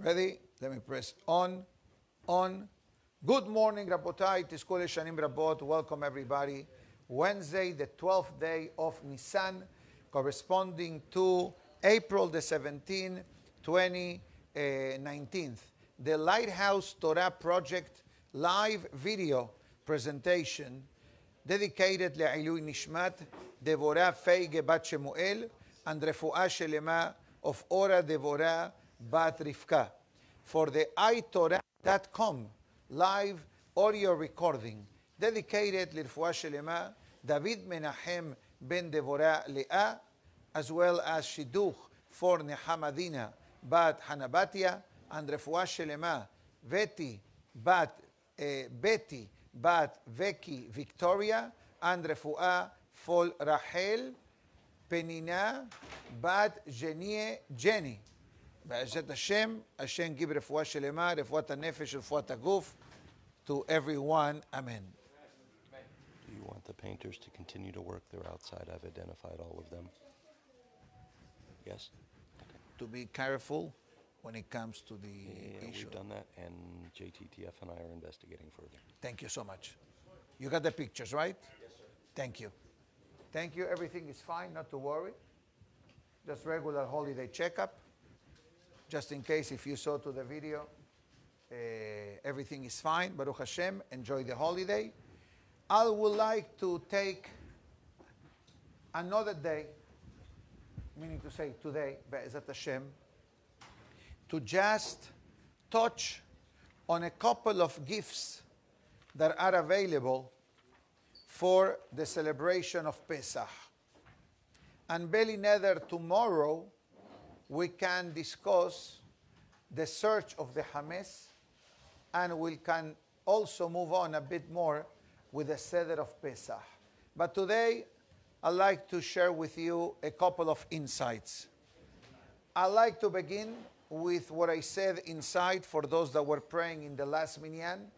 Ready? Let me press on. Good morning, Rabotai. Tizkol Shanim Rabot. Welcome, everybody. Wednesday, the 12th day of Nisan, corresponding to April the 17th, 2019. The Lighthouse Torah Project live video presentation dedicated Le'ilui Nishmat, Devorah Feige Bat Shemuel, and Refuah Shelema of Ora Devorah Bat Rivka. For the iTorah.com live audio recording dedicated Refuah Shelema, David Menachem Ben Devorah Leah, as well as Shidduch for Nehamadina Bat Hanabatia, and Refuah Shelema Betty Bat Veki Victoria, and Refuah for Rachel Penina Bat Jenny. Be'ezrat Hashem, Hashem give Refuah Shelema, Refuat HaNefesh, Refuat HaGuf to everyone. Amen. Do you want the painters to continue to work? They're outside. I've identified all of them. Yes? Okay. To be careful when it comes to the issue. We've done that, and JTTF and I are investigating further. Thank you so much. You got the pictures, right? Yes, sir. Thank you. Thank you. Everything is fine, not to worry. Just regular holiday checkup. Just in case if you saw to the video, everything is fine. Baruch Hashem, enjoy the holiday. I would like to take another day, meaning to say today, Be'ezrat Hashem, to just touch on a couple of gifts that are available for the celebration of Pesach. And Beli Neder, tomorrow we can discuss the search of the Hametz, and we can also move on a bit more with the Seder of Pesach. But today I'd like to share with you a couple of insights. I'd like to begin with what I said inside for those that were praying in the last minyan,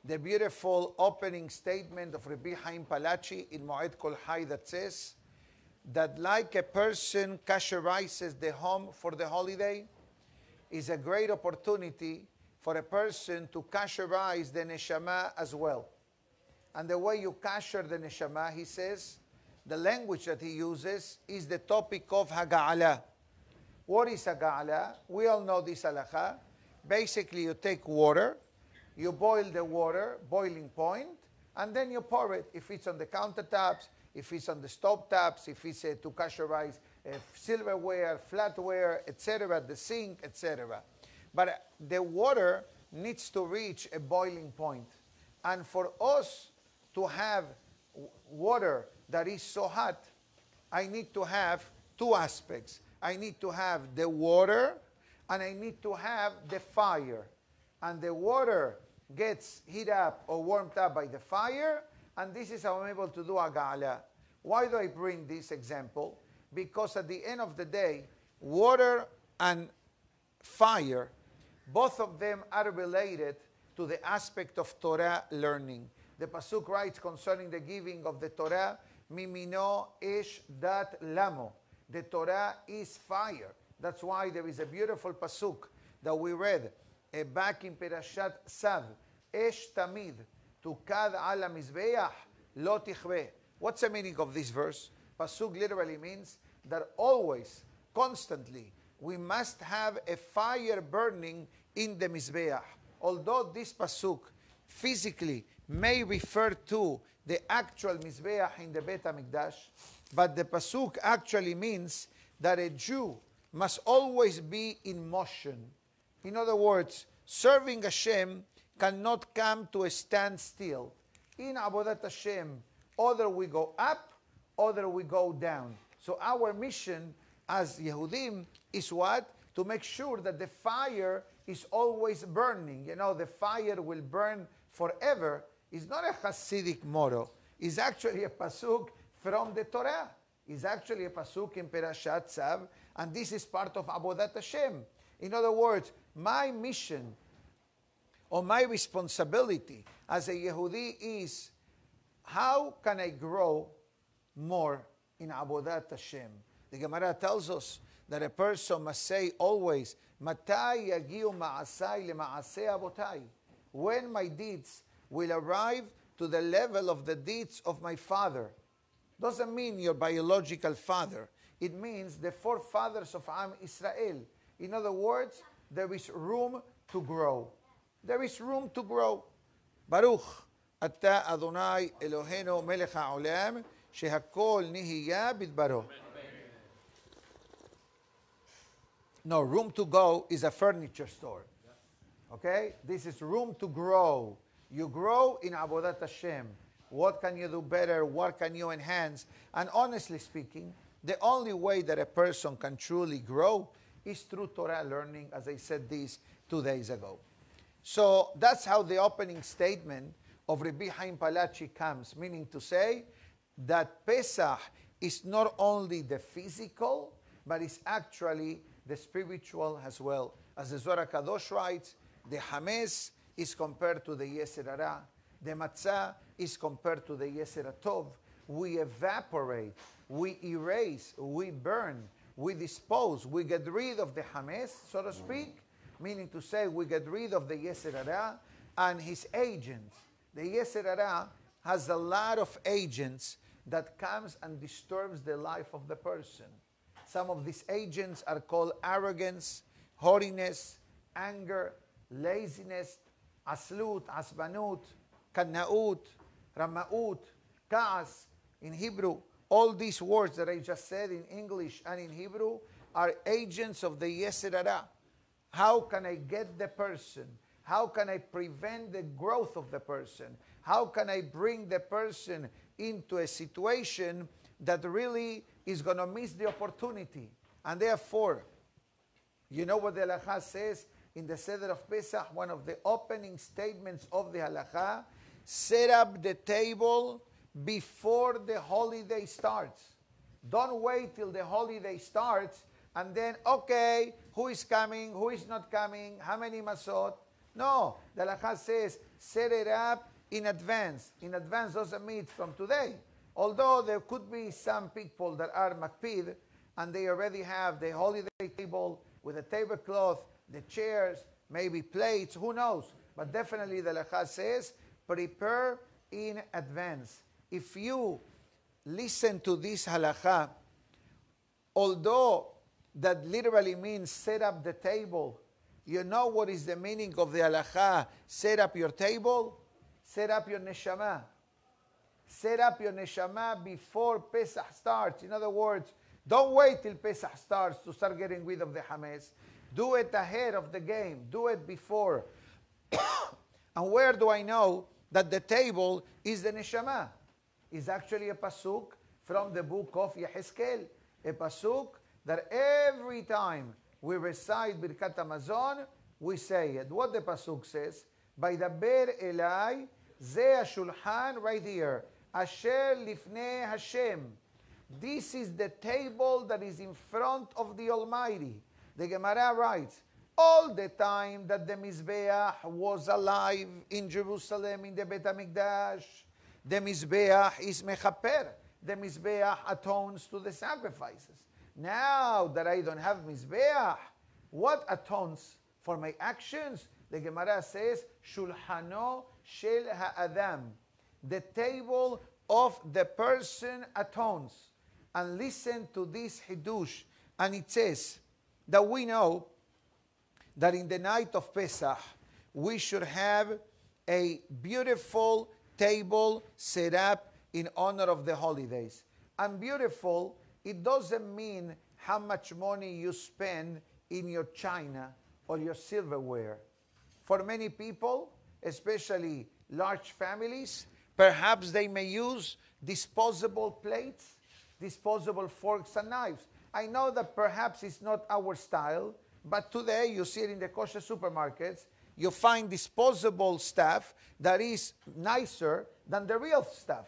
the beautiful opening statement of Rabbi Chaim Palachi in Moed Kol Hai that says that like a person kasherizes the home for the holiday, is a great opportunity for a person to kasherize the neshama as well. And the way you kasher the neshama, he says, the language that he uses is the topic of Haga'ala. What is Haga'ala? We all know this halacha. Basically, you take water, you boil the water, boiling point, and then you pour it. If it's on the countertops, if it's on the stove tops, if it's to kasherize silverware, flatware, etc., the sink, etc. But the water needs to reach a boiling point. And for us to have water that is so hot, I need to have two aspects. I need to have the water, and I need to have the fire. And the water gets heated up or warmed up by the fire, and this is how I'm able to do Haga'ala. Why do I bring this example? Because at the end of the day, water and fire, both of them are related to the aspect of Torah learning. The Pasuk writes concerning the giving of the Torah, Mimino esh dat lamo. The Torah is fire. That's why there is a beautiful Pasuk that we read back in Perashat Sav, Esh tamid, tukad ala mizbeach, lo tichve. What's the meaning of this verse? Pasuk literally means that always, constantly, we must have a fire burning in the mizbeach. Although this Pasuk physically may refer to the actual mizbeach in the Beit HaMikdash, but the Pasuk actually means that a Jew must always be in motion. In other words, serving Hashem cannot come to a standstill. In Avodat Hashem, either we go up, either we go down. So our mission as Yehudim is what? To make sure that the fire is always burning. You know, the fire will burn forever. It's not a Hasidic motto. It's actually a pasuk from the Torah. It's actually a pasuk in Perashat Tzav, and this is part of Avodat Hashem. In other words, my mission or my responsibility as a Yehudi is, how can I grow more in Avodat Hashem? The Gemara tells us that a person must say always, Matai yagiu ma'asai lema'aseh abotai. When my deeds will arrive to the level of the deeds of my father. Doesn't mean your biological father. It means the forefathers of Am Israel. In other words, there is room to grow. There is room to grow. Baruch ata Adonai Eloheinu melech ha'olam shehakol nihiya bidbaro. No, room to go is a furniture store. Okay? This is room to grow. You grow in Avodat Hashem. What can you do better? What can you enhance? And honestly speaking, the only way that a person can truly grow is through Torah learning, as I said this 2 days ago. So that's how the opening statement of Rabbi Chaim Palachi comes, meaning to say that Pesach is not only the physical, but it's actually the spiritual as well. As the Zohar Kadosh writes, the Hames is compared to the Yeser Hara. The Matzah is compared to the Yeser Tov. We evaporate, we erase, we burn, we dispose, we get rid of the Hames, so to speak, meaning to say we get rid of the Yeser Hara and his agents. The Yeser Hara has a lot of agents that comes and disturbs the life of the person. Some of these agents are called arrogance, haughtiness, anger, laziness, aslut, asbanut, kanna'ut, rama'ut, ka'as in Hebrew. All these words that I just said in English and in Hebrew are agents of the Yeser Hara. How can I get the person? How can I prevent the growth of the person? How can I bring the person into a situation that really is going to miss the opportunity? And therefore, you know what the halakha says in the Seder of Pesach? One of the opening statements of the halakha: set up the table before the holiday starts. Don't wait till the holiday starts and then, okay, who is coming, who is not coming, how many masot? No, the halakha says set it up in advance. In advance doesn't mean from today. Although there could be some people that are makpid and they already have the holiday table with a tablecloth, the chairs, maybe plates, who knows? But definitely the halakha says prepare in advance. If you listen to this halakha, although that literally means set up the table, you know what is the meaning of the halakha? Set up your table, set up your neshama. Set up your neshama before Pesach starts. In other words, don't wait till Pesach starts to start getting rid of the Hametz. Do it ahead of the game. Do it before. And where do I know that the table is the neshama? It's actually a pasuk from the book of Yehezkel. A pasuk that every time we recite Birkat Hamazon, we say it. What the pasuk says? Vaydaber elai ze hashulchan, right here. Asher lifnei Hashem. This is the table that is in front of the Almighty. The Gemara writes, all the time that the Mizbeach was alive in Jerusalem, in the Beit HaMikdash, the Mizbeach is mechaper. The Mizbeach atones to the sacrifices. Now that I don't have Mizbeach, what atones for my actions? The Gemara says, Shulchano shel ha'adam. The table of the person atones. And listen to this hidush. And it says that we know that in the night of Pesach, we should have a beautiful table set up in honor of the holidays. And beautiful, it doesn't mean how much money you spend in your china or your silverware. For many people, especially large families, perhaps they may use disposable plates, disposable forks and knives. I know that perhaps it's not our style, but today you see it in the kosher supermarkets. You find disposable stuff that is nicer than the real stuff.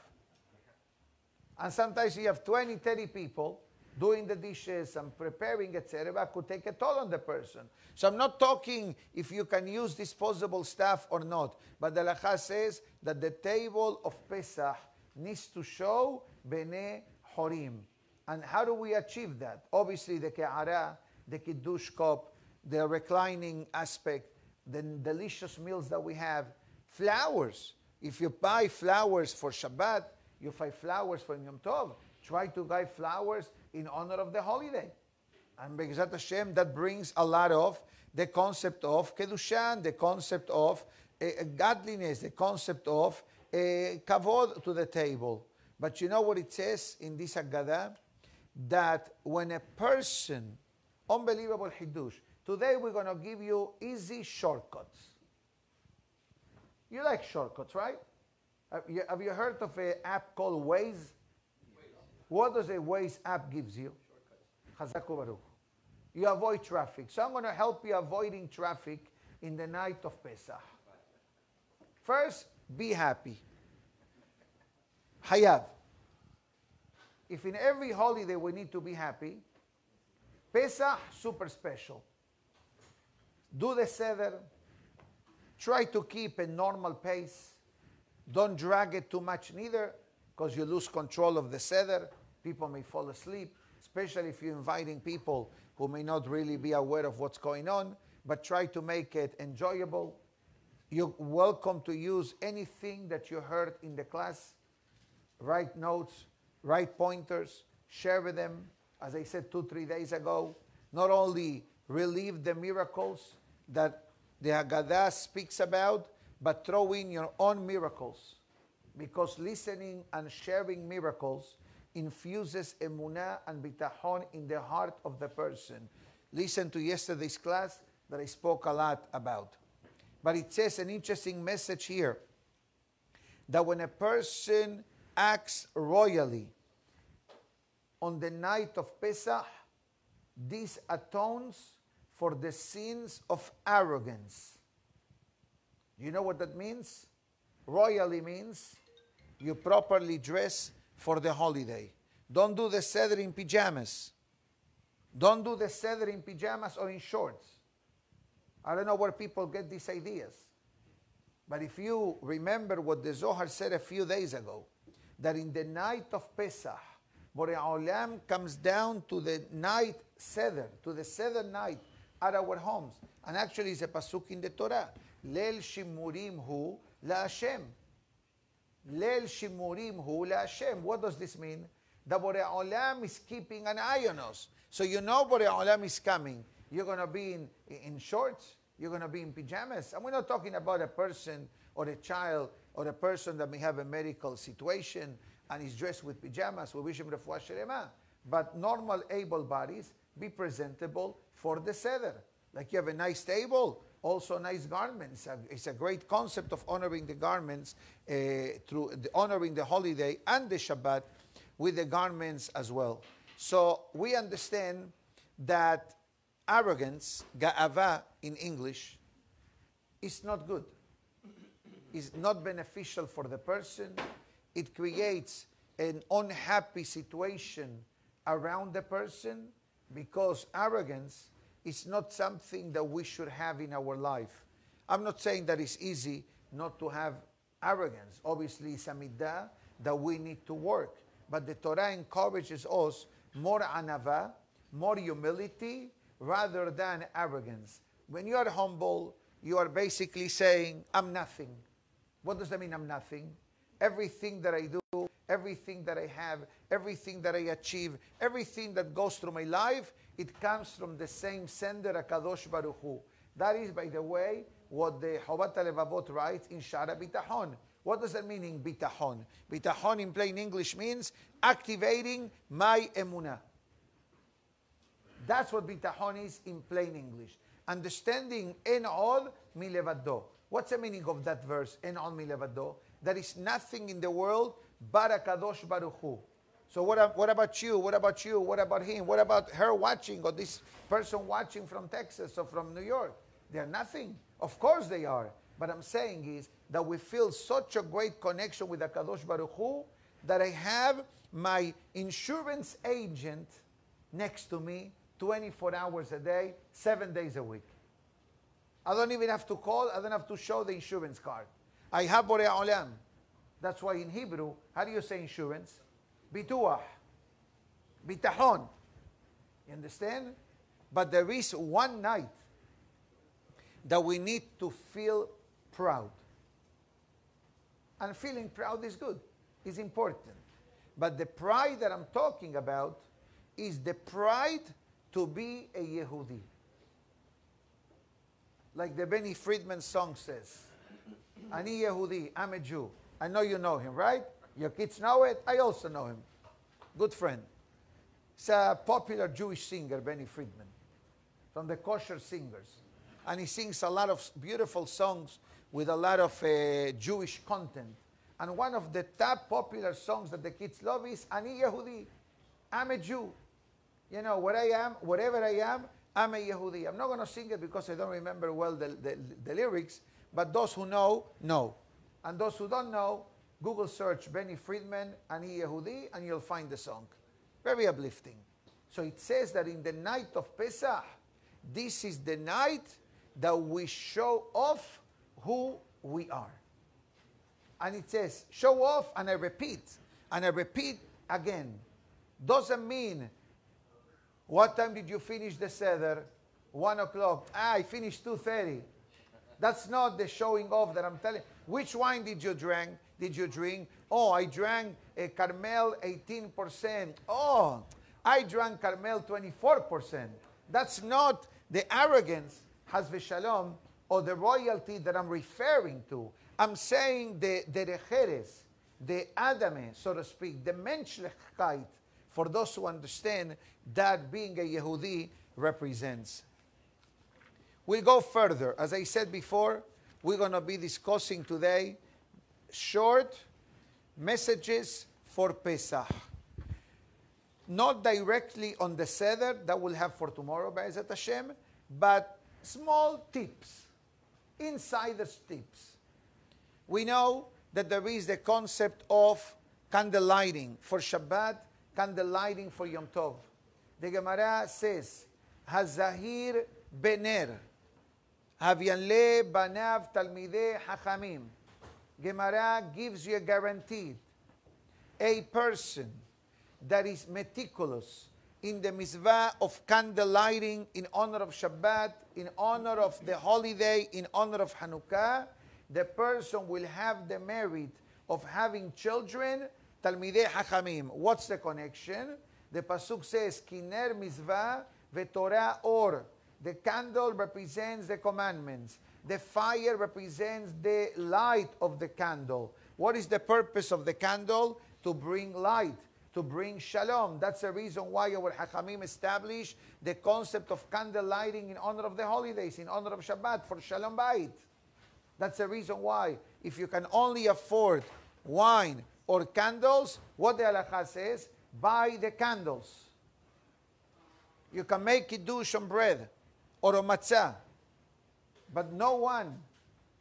And sometimes you have 20, 30 people doing the dishes and preparing, etc., could take a toll on the person. So I'm not talking if you can use disposable stuff or not, but the halakha says that the table of Pesach needs to show Bnei Horim. And how do we achieve that? Obviously, the ke'ara, the kiddush cup, the reclining aspect, the delicious meals that we have, flowers. If you buy flowers for Shabbat, you buy flowers for Yom Tov. Try to buy flowers in honor of the holiday. And Be'ezrat Hashem, that brings a lot of the concept of Kedushan, the concept of godliness, the concept of kavod to the table. But you know what it says in this Haggadah? That when a person, unbelievable Hiddush, today we're going to give you easy shortcuts. You like shortcuts, right? Have you heard of an app called Waze? What does a Waze app gives you? Chazaku Baruch. You avoid traffic. So I'm going to help you avoiding traffic in the night of Pesach. First, be happy. Hayav. If in every holiday we need to be happy, Pesach, super special. Do the seder. Try to keep a normal pace. Don't drag it too much neither, because you lose control of the seder. People may fall asleep, especially if you're inviting people who may not really be aware of what's going on, but try to make it enjoyable. You're welcome to use anything that you heard in the class. Write notes, write pointers, share with them. As I said 2-3 days ago, not only relieve the miracles that the Haggadah speaks about, but throw in your own miracles. Because listening and sharing miracles infuses emunah and bitachon in the heart of the person. Listen to yesterday's class that I spoke a lot about. But it says an interesting message here, that when a person acts royally on the night of Pesach, this atones for the sins of arrogance. You know what that means? Royally means you properly dress for the holiday. Don't do the seder in pajamas. Don't do the seder in pajamas or in shorts. I don't know where people get these ideas. But if you remember what the Zohar said a few days ago, that in the night of Pesach, Borei Olam comes down to the night seder, to the seder night at our homes. And actually it's a pasuk in the Torah. Leil shimurim hu la Hashem. Leil shimurim hu la Hashem. What does this mean? The Borei Olam is keeping an eye on us. So you know Borei Olam is coming. You're going to be in shorts. You're going to be in pajamas. And we're not talking about a person or a child or a person that may have a medical situation and is dressed with pajamas. We wish him refuah shelema. But normal able bodies, be presentable for the seder. Like you have a nice table, also nice garments. It's a great concept of honoring the garments, honoring the holiday and the Shabbat with the garments as well. So we understand that arrogance, ga'ava in English, is not good. It's not beneficial for the person. It creates an unhappy situation around the person, because arrogance is not something that we should have in our life. I'm not saying that it's easy not to have arrogance. Obviously, it's a middah that we need to work. But the Torah encourages us more anava, more humility, rather than arrogance. When you are humble, you are basically saying, I'm nothing. What does that mean, I'm nothing? Everything that I do, everything that I have, everything that I achieve, everything that goes through my life, it comes from the same sender, HaKadosh Baruch Hu. That is, by the way, what the Chovat HaLevavot writes in Shara Bitachon. What does that mean in Bitachon? Bitachon in plain English means activating my emunah. That's what bitachon is in plain English. Understanding en od milevado. What's the meaning of that verse, en od milevado? There is nothing in the world but HaKadosh Baruch Hu. So what about you? What about you? What about him? What about her watching, or this person watching from Texas or from New York? They're nothing. Of course they are. But I'm saying is that we feel such a great connection with HaKadosh Baruch Hu that I have my insurance agent next to me 24 hours a day, 7 days a week. I don't even have to call. I don't have to show the insurance card. I have Borei Olam. That's why in Hebrew, how do you say insurance? Bituach. Bitachon. You understand? But there is one night that we need to feel proud. And feeling proud is good, is important. But the pride that I'm talking about is the pride to be a Yehudi. Like the Benny Friedman song says, Ani Yehudi, I'm a Jew. I know you know him, right? Your kids know it. I also know him. Good friend. He's a popular Jewish singer, Benny Friedman, from the kosher singers. And he sings a lot of beautiful songs with a lot of Jewish content. And one of the top popular songs that the kids love is Ani Yehudi, I'm a Jew. You know, wherever I am, I'm a Yehudi. I'm not going to sing it because I don't remember well the lyrics, but those who know, know. And those who don't know, Google search Benny Friedman, Ani Yehudi, and you'll find the song. Very uplifting. So it says that in the night of Pesach, this is the night that we show off who we are. And it says, show off, and I repeat again. Doesn't mean, what time did you finish the Seder? 1 o'clock. I finished 2:30. That's not the showing off that I'm telling. Which wine did you drink? Oh, I drank a Carmel 18%. Oh, I drank Carmel 24%. That's not the arrogance, Has v'shalom, or the royalty that I'm referring to. I'm saying the recheres, the Adame, so to speak, the Menschlichkeit, for those who understand that being a Yehudi represents. We'll go further. As I said before, we're going to be discussing today short messages for Pesach. Not directly on the Seder, that we'll have for tomorrow, Be'ezat Hashem, but small tips, insider's tips. We know that there is the concept of candle lighting for Shabbat, candle lighting for Yom Tov. The Gemara says, Hazahir bener, Havyanle banav talmidei hachamim. Gemara gives you a guarantee. A person that is meticulous in the mitzvah of candle lighting in honor of Shabbat, in honor of the holiday, in honor of Hanukkah, the person will have the merit of having children, talmidei hachamim. What's the connection? The pasuk says, Kiner mitzvah veTorah or. The candle represents the commandments. The fire represents the light of the candle. What is the purpose of the candle? To bring light, to bring shalom. That's the reason why our Hachamim established the concept of candle lighting in honor of the holidays, in honor of Shabbat, for Shalom Bayit. That's the reason why. If you can only afford wine or candles, what the halakha says, buy the candles. You can make kiddush on bread or on matzah, but no one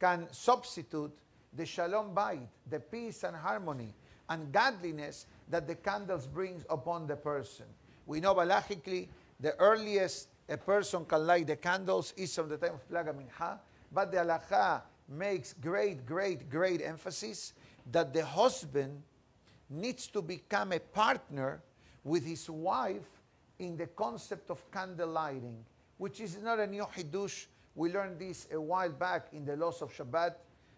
can substitute the Shalom Bayit, the peace and harmony and godliness that the candles brings upon the person. We know halachically the earliest a person can light the candles is from the time of Plaga Mincha, but the halakha makes great emphasis that the husband needs to become a partner with his wife in the concept of candle lighting, which is not a new Hidush. We learned this a while back in the laws of Shabbat.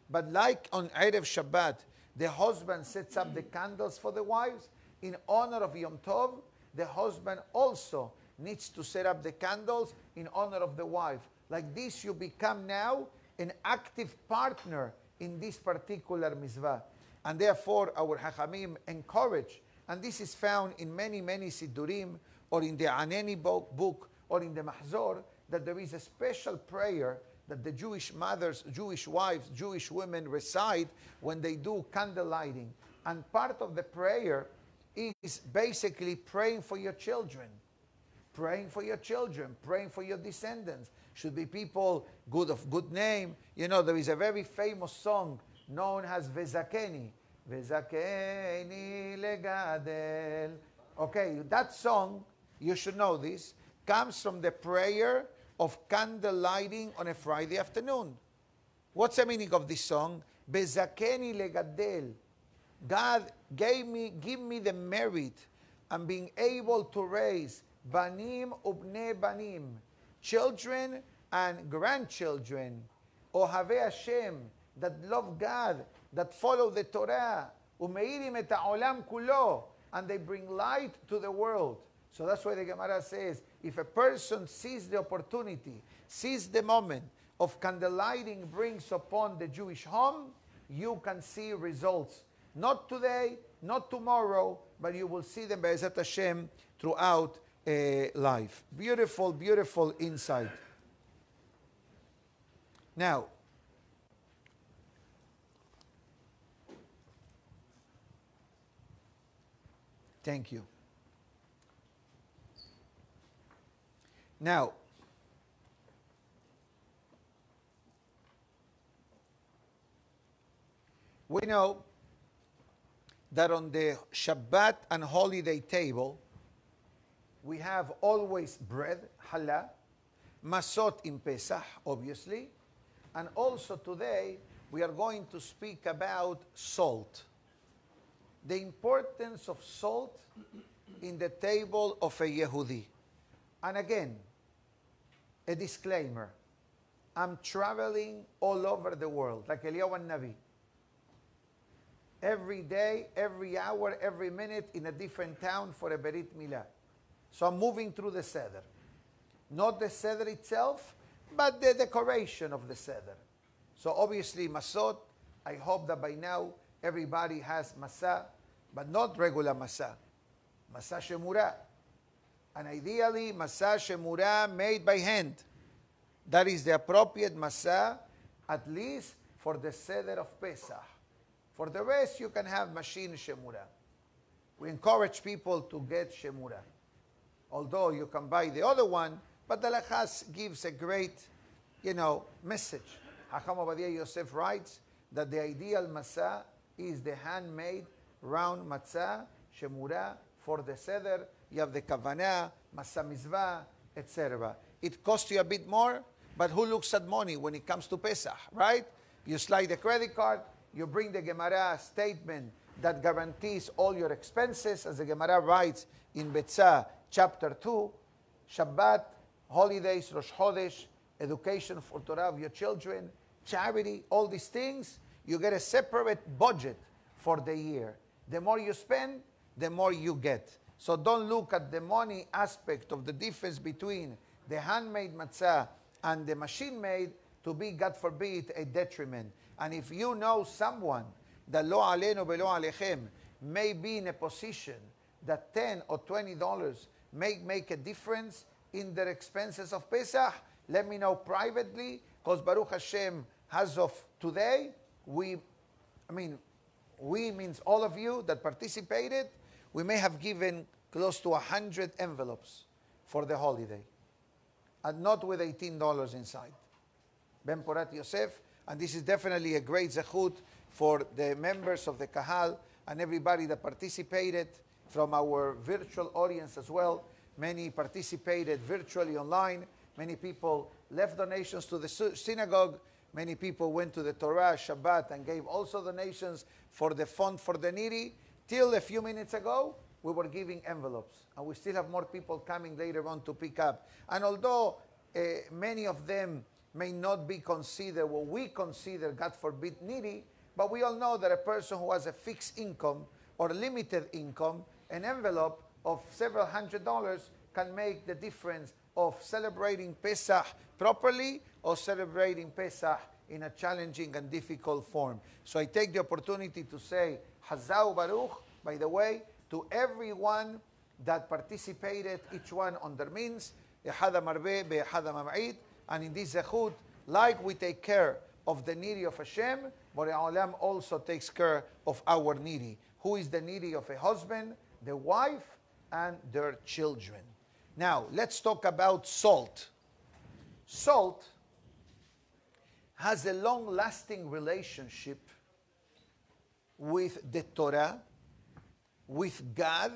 But like on Erev Shabbat, the husband sets up the candles for the wives. In honor of Yom Tov, the husband also needs to set up the candles in honor of the wife. Like this, you become now an active partner in this particular mitzvah. And therefore, our Hachamim encourage, and this is found in many Siddurim, or in the Aneni book, or in the Mahzor, that there is a special prayer that the Jewish mothers, Jewish wives, Jewish women recite when they do candle lighting. And part of the prayer is basically praying for your children. Praying for your children, praying for your descendants. Should be people of good name. You know, there is a very famous song known as Vezakeni. Vezakeni legadel. Okay, that song, you should know this, comes from the prayer of candle lighting on a Friday afternoon. What's the meaning of this song? Bezakeni legadel. God give me the merit and being able to raise banim ubne banim, children and grandchildren, Ohavei Hashem, that love God, that follow the Torah, umeirim et ha'olam kulo, and they bring light to the world. So that's why the Gemara says, if a person sees the opportunity, sees the moment of candlelighting brings upon the Jewish home, you can see results. Not today, not tomorrow, but you will see them, Be'ezat Hashem, throughout life. Beautiful, beautiful insight. Now, thank you. Now, we know that on the Shabbat and holiday table, we have always bread, challah, masot in Pesach, obviously, and also today we are going to speak about salt. The importance of salt in the table of a Yehudi. And again, a disclaimer. I'm traveling all over the world, like Eliyahu Navi. Every day, every hour, every minute in a different town for a Berit Milah. So I'm moving through the Seder. Not the Seder itself, but the decoration of the Seder. So obviously, Masot, I hope that by now everybody has Masa, but not regular Masa. Masa Shemura. And ideally, Masa Shemura made by hand. That is the appropriate Masa, at least for the Seder of Pesach. For the rest, you can have machine Shemura. We encourage people to get Shemura. Although you can buy the other one, but the Lachas gives a great, message. Hacham Ovadia Yosef writes that the ideal Masa is the handmade round matzah, Shemura, for the Seder. You have the Kavanah, Masa Mizvah, etc. It costs you a bit more, but who looks at money when it comes to Pesach, right? You slide the credit card, you bring the Gemara statement that guarantees all your expenses, as the Gemara writes in Betzah, chapter 2, Shabbat, holidays, Rosh Chodesh, education for Torah of your children, charity, all these things, you get a separate budget for the year. The more you spend, the more you get. So don't look at the money aspect of the difference between the handmade matzah and the machine-made to be, God forbid, a detriment. And if you know someone that lo alenu velo alechem may be in a position that $10 or $20 may make a difference in their expenses of Pesach, let me know privately, because Baruch Hashem, as of today, we means all of you that participated, we may have given close to 100 envelopes for the holiday, and not with $18 inside. Ben Porat Yosef, and this is definitely a great zechut for the members of the Kahal and everybody that participated from our virtual audience as well. Many participated virtually online. Many people left donations to the synagogue. Many people went to the Torah, Shabbat, and gave also donations for the fund for the needy. Till a few minutes ago, we were giving envelopes. And we still have more people coming later on to pick up. And although many of them may not be considered what we consider, God forbid, needy, but we all know that a person who has a fixed income or limited income, an envelope of several $100s can make the difference of celebrating Pesach properly or celebrating Pesach in a challenging and difficult form. So I take the opportunity to say Hazau Baruch, by the way, to everyone that participated, each one on their means, Ehada Marbe, Behada Mam'id, and in this zechut, like we take care of the needy of Hashem, Borei Olam also takes care of our needy. Who is the needy of a husband, the wife, and their children? Now, let's talk about salt. Salt has a long-lasting relationship with the Torah, with God,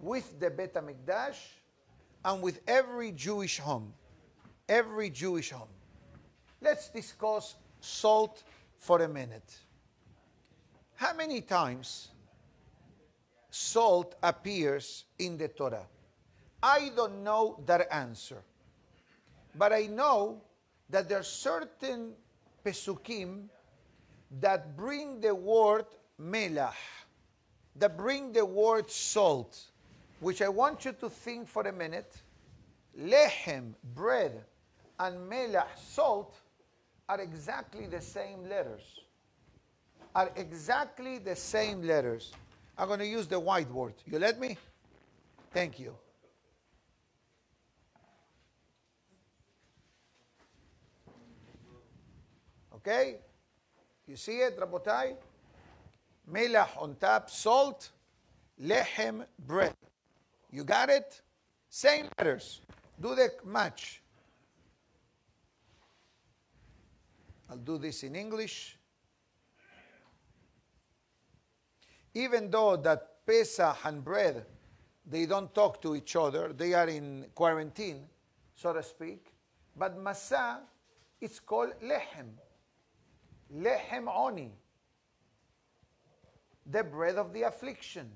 with the Bet HaMikdash, and with every Jewish home. Every Jewish home. Let's discuss salt for a minute. How many times salt appears in the Torah? I don't know that answer. But I know that there are certain pesukim that bring the word melach, that bring the word salt, which I want you to think for a minute. Lechem, bread, and melach, salt, are exactly the same letters. Are exactly the same letters. I'm going to use the whiteboard. You let me? Thank you. Okay? You see it, Rabotai? Melach on top, salt, lechem, bread. You got it? Same letters. Do the match. I'll do this in English. Even though that Pesach and bread, they don't talk to each other, they are in quarantine, so to speak. But Masa, it's called lechem. Lechem oni. The bread of the affliction.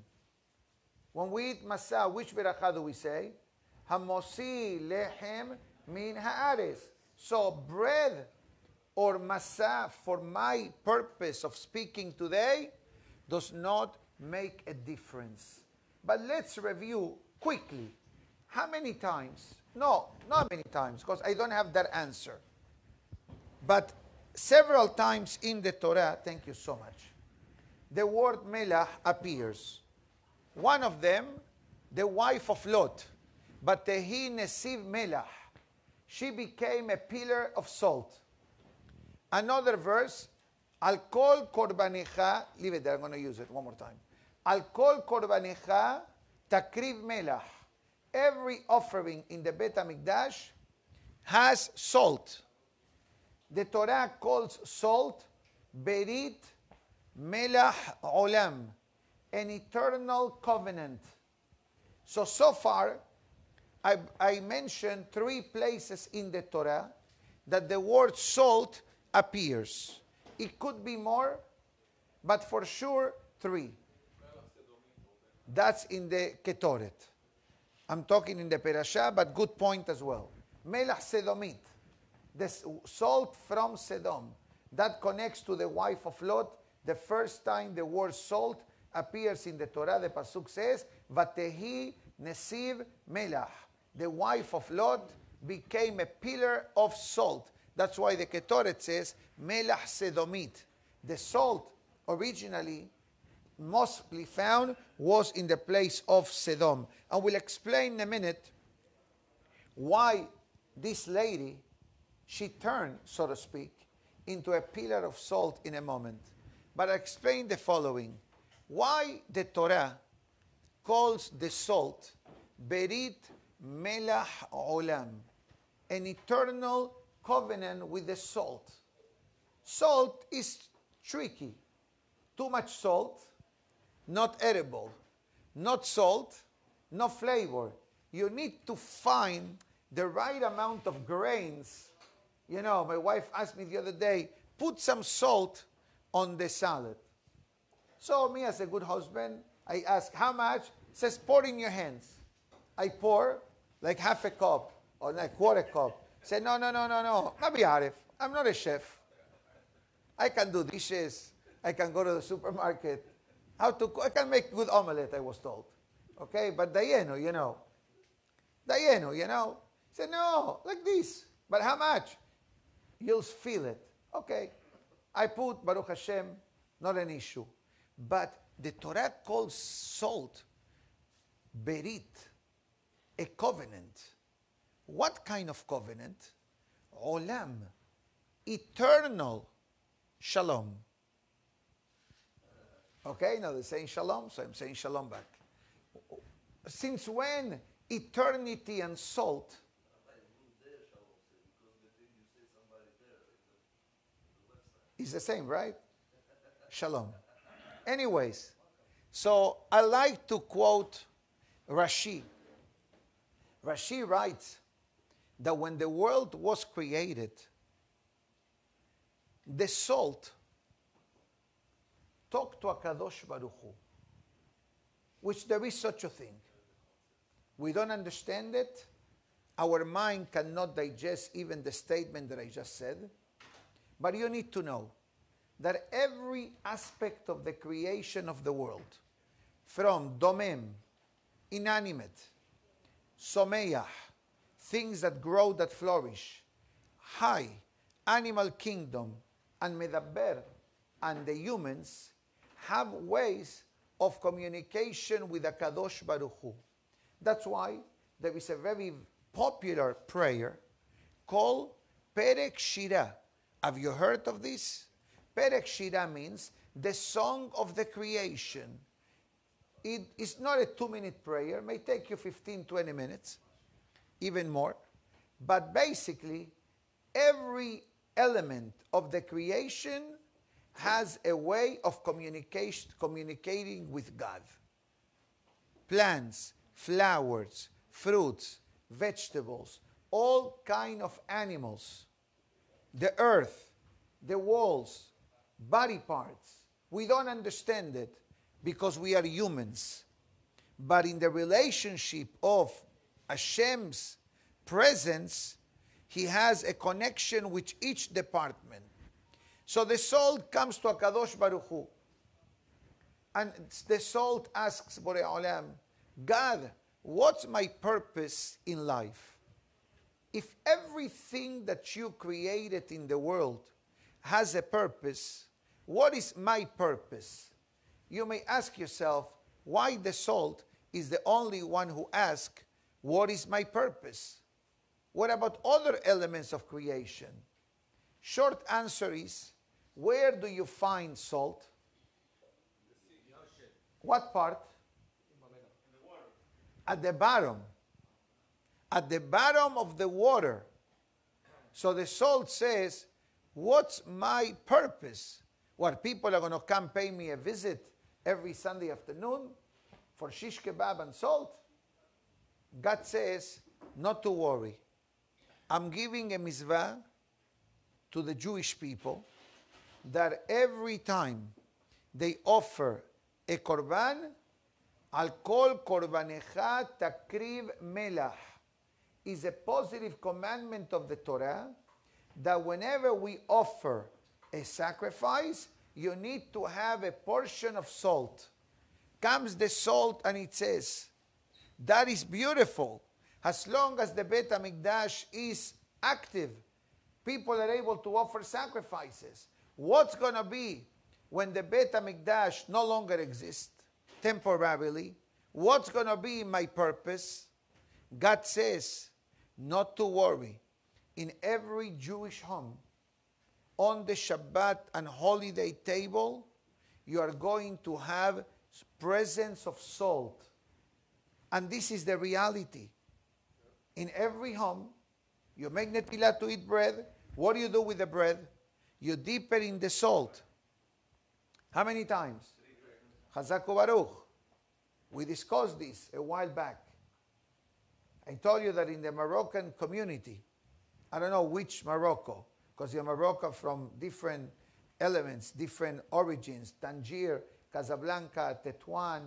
When we eat Masa, which beracha do we say? Hamosi lechem min haaretz. So bread or Masa, for my purpose of speaking today, does not make a difference. But let's review quickly. How many times? No, not many times, because I don't have that answer. But several times in the Torah, thank you so much, the word melach appears. One of them, the wife of Lot, but tehi nesiv melach. She became a pillar of salt. Another verse, Al kol korbanecha, leave it there, I'm going to use it one more time. Al kol korbanecha takriv melach. Every offering in the Bet HaMikdash has salt. The Torah calls salt berit melach olam, an eternal covenant. So far, I mentioned 3 places in the Torah that the word salt appears. It could be more, but for sure 3. That's in the Ketoret. I'm talking in the Perashah, but good point as well. Melach Sedomit, the salt from Sedom. That connects to the wife of Lot. The first time the word salt appears in the Torah, the Pasuk says, Vatehi Nesiv Melach. The wife of Lot became a pillar of salt. That's why the Ketoret says, Melach Sedomit. The salt originally mostly found was in the place of Sedom. And we'll explain in a minute why this lady, she turned, so to speak, into a pillar of salt in a moment. But I'll explain the following. Why the Torah calls the salt Berit Melach Olam, an eternal covenant with the salt. Salt is tricky. Too much salt, not edible. Not salt, no flavor. You need to find the right amount of grains. You know, my wife asked me the other day, put some salt on the salad. So me as a good husband, I ask, how much? Says, pour in your hands. I pour like half a cup or like quarter cup. Say, no. Rabbi Arif, I'm not a chef. I can do dishes. I can go to the supermarket. I can make good omelette, I was told. Okay, but Dayeno, you know. Say, no, like this. But how much? You'll feel it. Okay. I put, Baruch Hashem, not an issue. But the Torah calls salt berit, a covenant. What kind of covenant? Olam, eternal shalom. Okay, now they're saying shalom, so I'm saying shalom back. Since when eternity and salt? Is the same, right? Shalom. Anyways, so I like to quote Rashi. Rashi writes that when the world was created, the salt talked to HaKadosh Baruch Hu. which there is such a thing. We don't understand it. Our mind cannot digest even the statement that I just said. But you need to know that every aspect of the creation of the world, from domem, inanimate, someyah, things that grow, that flourish, high, animal kingdom, and medabber, and the humans, have ways of communication with the Kadosh Baruch Hu. That's why there is a very popular prayer called Perek Shirah. Have you heard of this? Perek Shirah means the song of the creation. It is not a 2-minute prayer. It may take you 15, 20 minutes, even more. But basically, every element of the creation has a way of communicating with God. Plants, flowers, fruits, vegetables, all kind of animals, the earth, the walls, body parts. We don't understand it because we are humans. But in the relationship of Hashem's presence, He has a connection with each department. So the soul comes to HaKadosh Baruch Hu. And the soul asks Borei Olam, God, what's my purpose in life? If everything that you created in the world has a purpose, what is my purpose? You may ask yourself, why the soul is the only one who asks, what is my purpose? What about other elements of creation? Short answer is, where do you find salt? What part? At the bottom. At the bottom of the water. So the salt says, what's my purpose? What, people are going to come pay me a visit every Sunday afternoon for shish kebab and salt? God says, not to worry. I'm giving a mitzvah to the Jewish people that every time they offer a korban, al kol korbanecha takriv melach, is a positive commandment of the Torah that whenever we offer a sacrifice, you need to have a portion of salt. Comes the salt and it says, that is beautiful. As long as the Beit HaMikdash is active, people are able to offer sacrifices. What's going to be when the Beit HaMikdash no longer exists, temporarily? What's going to be my purpose? God says, not to worry. In every Jewish home, on the Shabbat and holiday table, you are going to have presence of salt. And this is the reality. In every home, you make netilah to eat bread. What do you do with the bread? You dip it in the salt. How many times? Chazak u'baruch. We discussed this a while back. I told you that in the Moroccan community, I don't know which Morocco, because you're Morocco from different elements, different origins, Tangier, Casablanca, Tetuan,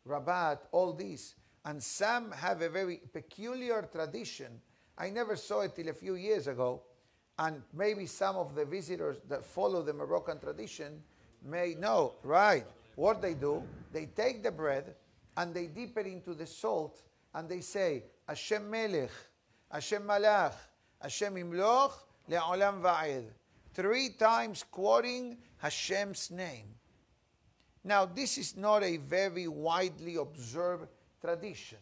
Rabat, all these. And some have a very peculiar tradition. I never saw it till a few years ago. And maybe some of the visitors that follow the Moroccan tradition may know, right? What they do, they take the bread and they dip it into the salt and they say, Hashem Melech, Hashem Malach, Hashem Imloch, Le'olam Va'ed. 3 times quoting Hashem's name. Now, this is not a very widely observed tradition.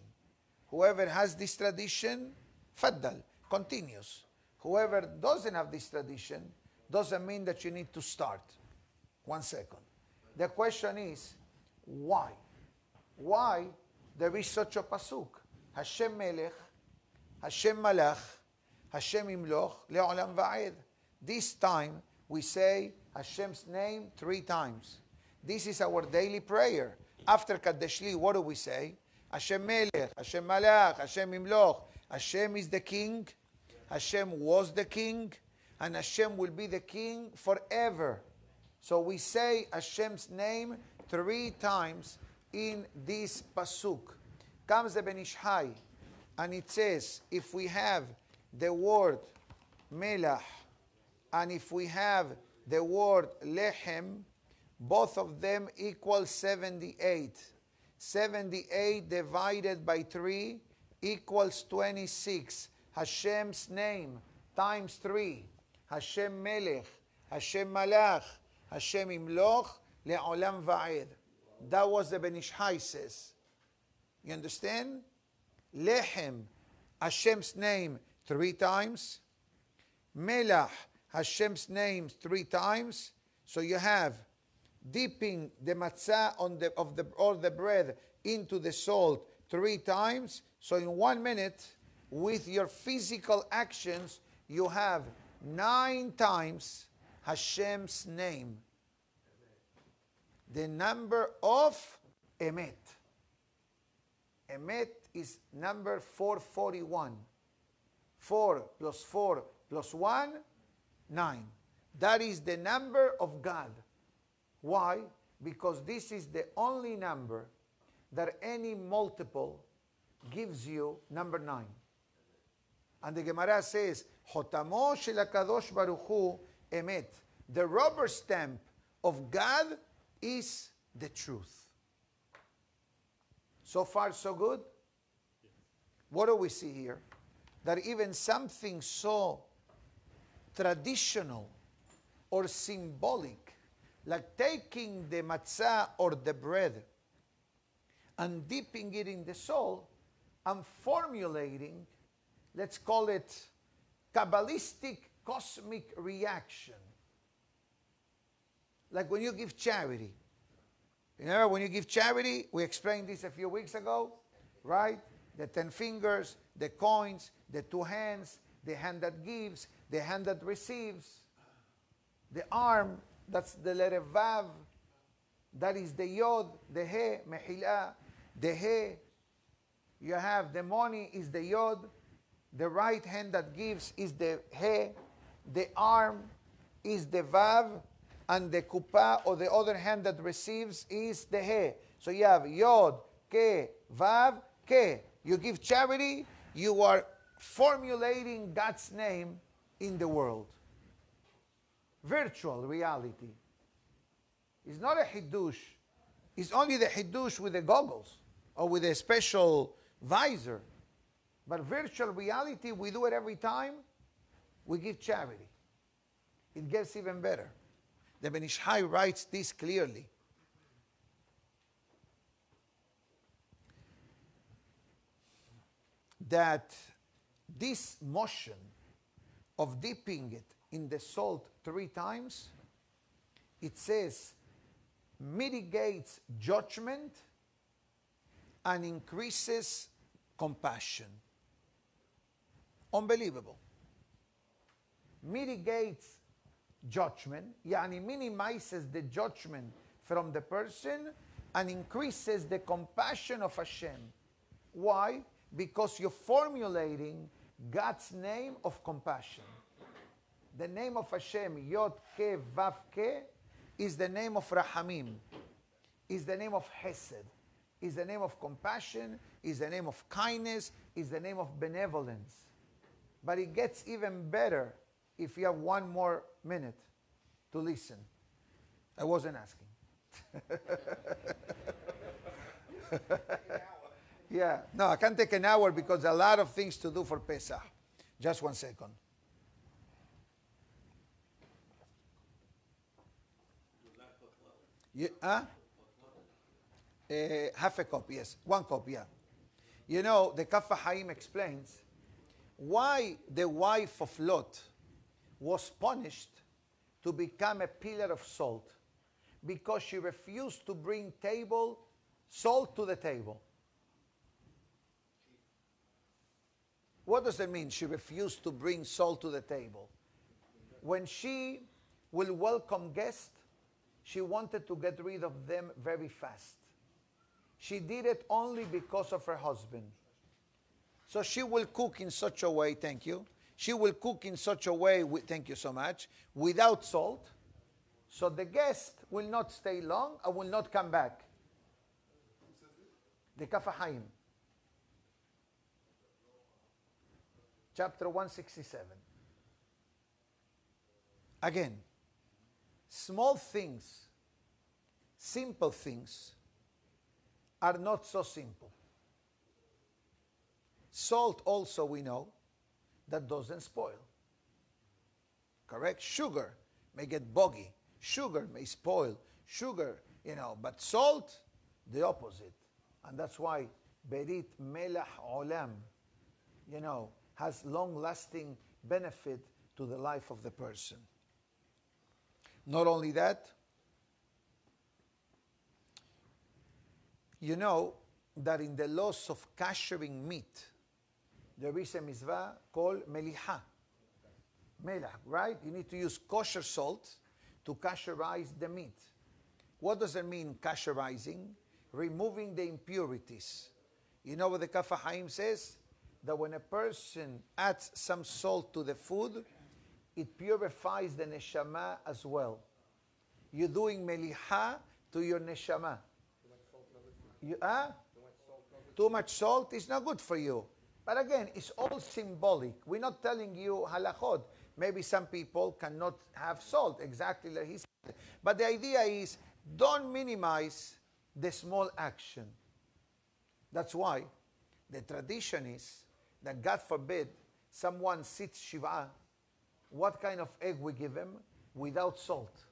Whoever has this tradition, faddal, continues. Whoever doesn't have this tradition, doesn't mean that you need to start. 1 second. The question is, why? Why there is such a pasuk? Hashem Melech, Hashem Malach, Hashem Imloch, Le'olam Va'ed. This time, we say Hashem's name 3 times. This is our daily prayer. After Kaddeshli, what do we say? Hashem Melech, Hashem Malach, Hashem Imloch. Hashem is the king. Hashem was the king. And Hashem will be the king forever. So we say Hashem's name 3 times in this pasuk. Comes the Ben Ish Hai, and it says, if we have the word melach, and if we have the word lechem, both of them equal 78. 78 divided by 3 equals 26. Hashem's name times 3. Hashem melech, Hashem malach, Hashem imloch, le'olam va'ed. That was the Ben Ish Hai says. You understand? Lechem, Hashem's name 3 times. Melach, Hashem's name 3 times. So you have dipping the matzah or the bread into the salt 3 times. So in 1 minute, with your physical actions, you have 9 times Hashem's name. The number of Emet. Emet is number 441. 4 plus 4 plus 1, 9. That is the number of God. Why? Because this is the only number that any multiple gives you number 9. And the Gemara says, Hotamo shel HaKadosh Baruch Hu emet. The rubber stamp of God is the truth. So far, so good? What do we see here? That even something so traditional or symbolic, like taking the matzah or the bread and dipping it in the salt and formulating, let's call it Kabbalistic cosmic reaction. Like when you give charity. Remember when you give charity, we explained this a few weeks ago, right? The 10 fingers, the coins, the 2 hands, the hand that gives, the hand that receives, the arm, that's the letter Vav, that is the Yod, the He, Mehila, the He. You have the money is the Yod, the right hand that gives is the He, the arm is the Vav, and the Kupa, or the other hand that receives, is the He. So you have Yod, Ke, Vav, Ke. You give charity, you are formulating God's name in the world. Virtual reality. It's not a Hiddush. It's only the Hiddush with the goggles or with a special visor. But virtual reality, we do it every time we give charity. It gets even better. The Ben Ish Hai writes this clearly. That this motion of dipping it in the salt 3 times, it says, mitigates judgment and increases compassion. Unbelievable. Mitigates judgment, yani minimizes the judgment from the person and increases the compassion of Hashem. Why? Because you're formulating God's name of compassion. The name of Hashem, Yod Ke Vav Ke, is the name of Rahamim, is the name of Hesed, is the name of compassion, is the name of kindness, is the name of benevolence. But it gets even better if you have 1 more minute to listen. I wasn't asking. Yeah, no, I can't take an hour because a lot of things to do for Pesach. Just 1 second. Half a cup, yes. 1 cup, yeah. You know, the Kaf HaHaim explains why the wife of Lot was punished to become a pillar of salt. Because she refused to bring salt to the table. What does it mean? She refused to bring salt to the table. When she will welcome guests, she wanted to get rid of them very fast. She did it only because of her husband. So she will cook in such a way, thank you. She will cook in such a way, thank you so much, without salt. So the guest will not stay long and will not come back. The Kaf HaChaim, chapter 167. Again, small things, simple things, are not so simple. Salt also, we know, that doesn't spoil. Correct? Sugar may get boggy. Sugar may spoil. Sugar, but salt, the opposite. And that's why Berit Melach Olam, has long-lasting benefit to the life of the person. Not only that, you know that in the laws of kashering meat, there is a mitzvah called meliha. Melach, right? You need to use kosher salt to kasherize the meat. What does it mean, kasherizing? Removing the impurities. You know what the Kaf HaChaim says? That when a person adds some salt to the food, it purifies the neshama as well. You're doing meliha to your neshama. Too much salt is not good for you. But again, it's all symbolic. We're not telling you halachot. Maybe some people cannot have salt, exactly like he said. But the idea is, don't minimize the small action. That's why the tradition is that, God forbid, someone sits Shiva, what kind of egg we give him? Without salt.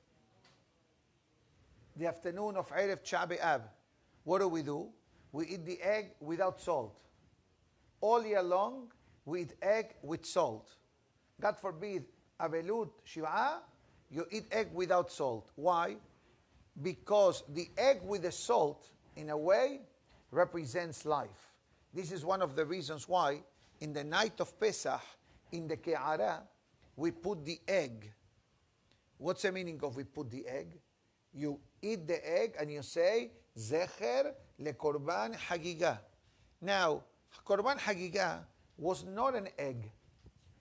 The afternoon of Erev Tish'a B'Av, what do? We eat the egg without salt. All year long, we eat egg with salt. God forbid, Avelut Shiva, you eat egg without salt. Why? Because the egg with the salt, in a way, represents life. This is one of the reasons why, in the night of Pesach, in the Ke'ara, we put the egg. What's the meaning of we put the egg? You eat the egg and you say, Zecher lekorban hagigah. Now, korban hagigah was not an egg.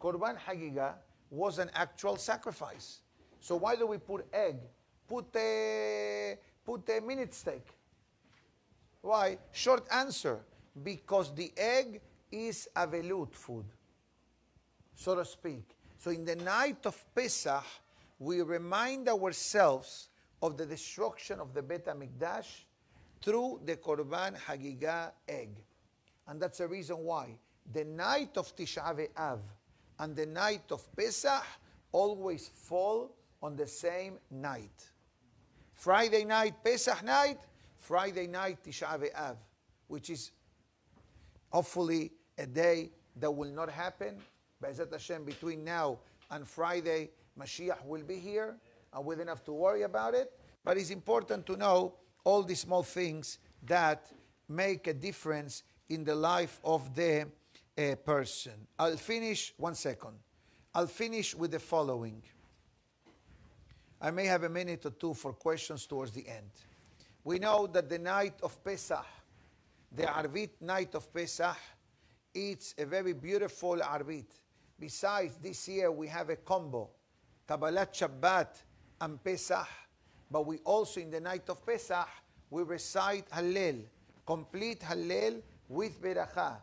Korban hagigah was an actual sacrifice. So why do we put egg? Put a minute steak. Why? Short answer. Because the egg is avelut food, so to speak. So in the night of Pesach, we remind ourselves of the destruction of the Bet HaMikdash through the Korban Hagigah egg. And that's the reason why the night of Tisha B'Av and the night of Pesach always fall on the same night. Friday night, Pesach night, Friday night, Tisha B'Av, which is hopefully a day that will not happen. Be'ezat Hashem, between now and Friday, Mashiach will be here, and we don't have to worry about it. But it's important to know all these small things that make a difference in the life of the person. I'll finish with the following. I may have a minute or two for questions towards the end. We know that the night of Pesach, the Arvit night of Pesach, it's a very beautiful Arvit. Besides, this year we have a combo, Kabbalat Shabbat and Pesach, but we also, in the night of Pesach, we recite Hallel, complete Hallel with Beracha,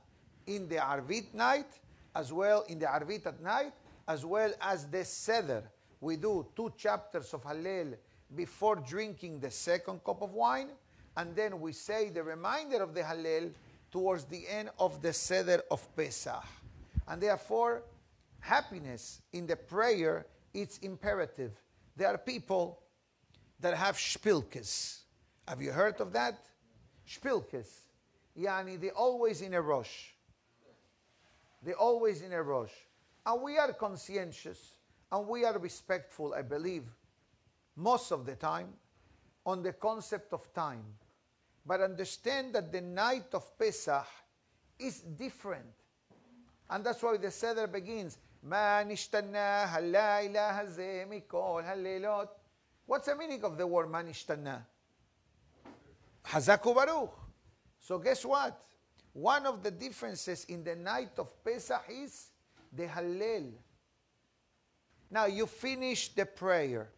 in the Arvit night, as well in the Arvit at night, as well as the Seder. We do 2 chapters of Hallel before drinking the second cup of wine, and then we say the reminder of the Hallel towards the end of the Seder of Pesach. And therefore, happiness in the prayer, it's imperative. There are people that have shpilkes. Have you heard of that? Shpilkes. Yani, they're always in a rush. They're always in a rush. And we are conscientious and we are respectful, I believe, most of the time, on the concept of time. But understand that the night of Pesach is different. And that's why the Seder begins, Ma nishtanna halayla hazeh mikol halelot. What's the meaning of the word Ma nishtanna? Hazaku Baruch. So guess what? One of the differences in the night of Pesach is the Hallel. Now you finish the prayer.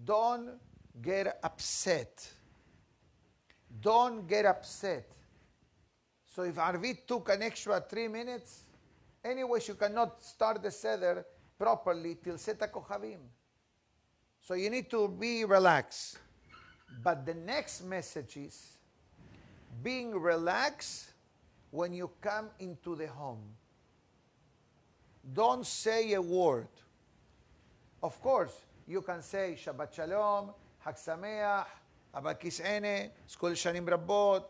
Don't get upset. Don't get upset. So if Arvit took an extra 3 minutes, anyways, you cannot start the Seder properly till Seta Kohavim. So you need to be relaxed. But the next message is being relaxed when you come into the home. Don't say a word. Of course, you can say Shabbat Shalom, Hag Sameach, Abba Kis'ene, Skol Shanim Rabot,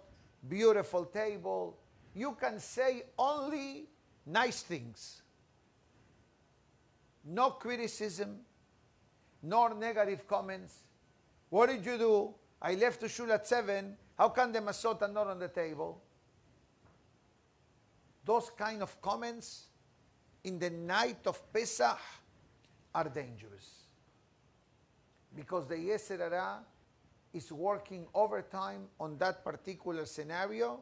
beautiful table. You can say only nice things. No criticism, nor negative comments. What did you do? I left to shul at 7. How come the masot are not on the table? Those kind of comments in the night of Pesach are dangerous. Because the Yetzer Hara is working overtime on that particular scenario,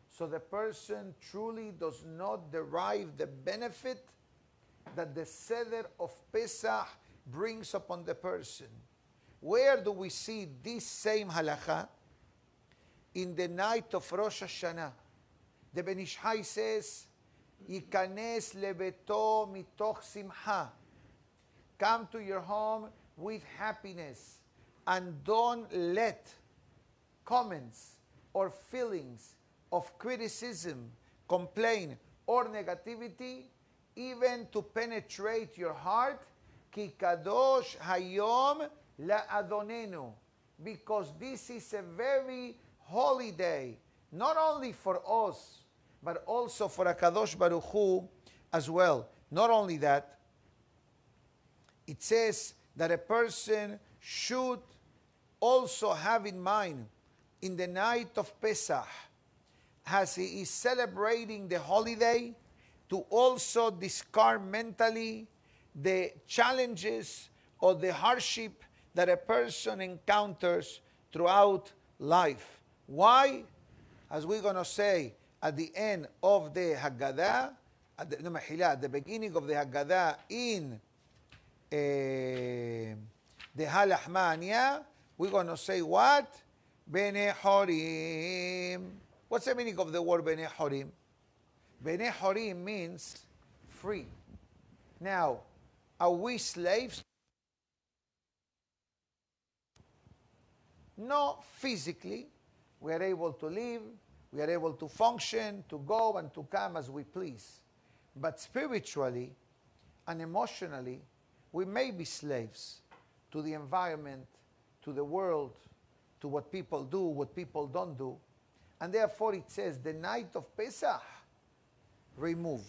so the person truly does not derive the benefit that the Seder of Pesach brings upon the person. Where do we see this same halacha? In the night of Rosh Hashanah. The Ben Ish Chai says, Yikanes lebeto mitoch simcha. Come to your home with happiness, and don't let comments or feelings of criticism, complaint, or negativity even to penetrate your heart. Ki kadosh hayom la'adonenu, because this is a very holy day, not only for us, but also for HaKadosh Baruch Hu as well. Not only that, it says that a person should also have in mind in the night of Pesach, as he is celebrating the holiday, to also discard mentally the challenges or the hardship that a person encounters throughout life. Why? As we're going to say at the end of the Haggadah, at the beginning of the Haggadah in the Halachmania, we're going to say what? Bnei Horim. What's the meaning of the word Bnei Horim? Bnei Horim means free. Now, are we slaves? No, physically. We are able to live, we are able to function, to go and to come as we please. But spiritually and emotionally, we may be slaves to the environment, to the world, to what people do, what people don't do. And therefore it says, the night of Pesach, remove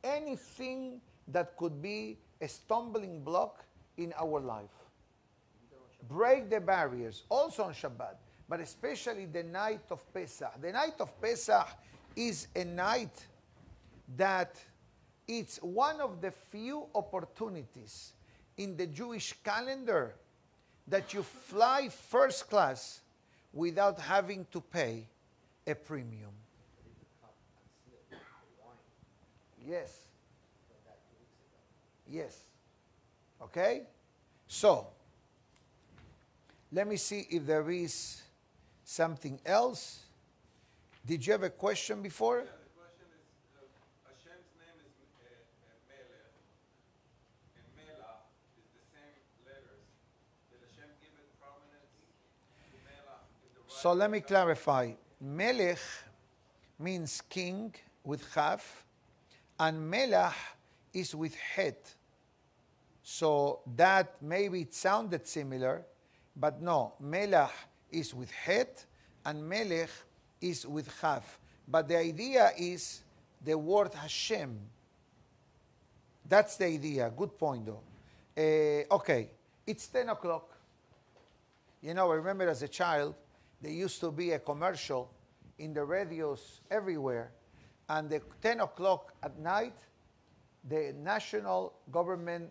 anything that could be a stumbling block in our life. Break the barriers, also on Shabbat, but especially the night of Pesach. The night of Pesach is a night that it's one of the few opportunities in the Jewish calendar that you fly first class without having to pay a premium. Yes. Yes. Okay? So, let me see if there is something else. Did you have a question before? Yeah, the question is, Hashem's name is Melech, and Melach is the same letters. Did Hashem give it prominence to Melach in the right? So let me clarify. Melech means king with Chaf, and Melach is with Het. So that maybe it sounded similar, but no, Melach is with Het and Melech is with Chaf. But the idea is the word Hashem. That's the idea. Good point, though. Okay, it's 10 o'clock. You know, I remember as a child, there used to be a commercial in the radios everywhere. And at 10 o'clock at night, the National Government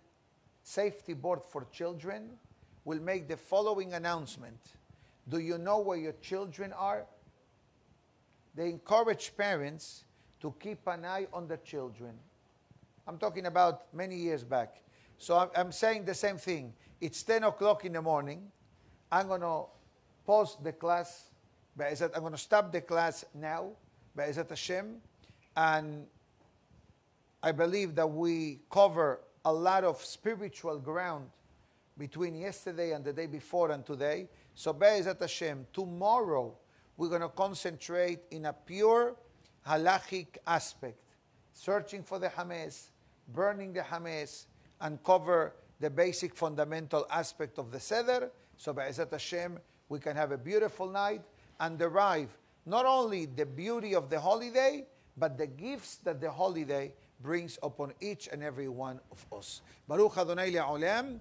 Safety Board for Children will make the following announcement. Do you know where your children are? They encourage parents to keep an eye on the children. I'm talking about many years back. So I'm saying the same thing. It's 10 o'clock in the morning. I'm going to pause the class. Be'ezat, I'm going to stop the class now. Be'ezat Hashem. And I believe that we cover a lot of spiritual ground between yesterday and the day before and today. So Be'ezat Hashem, tomorrow we're going to concentrate in a pure halachic aspect, searching for the hametz, burning the hametz, and cover the basic fundamental aspect of the seder. So Be'ezat Hashem, we can have a beautiful night and derive not only the beauty of the holiday, but the gifts that the holiday brings upon each and every one of us. Baruch Adonai Le'olam.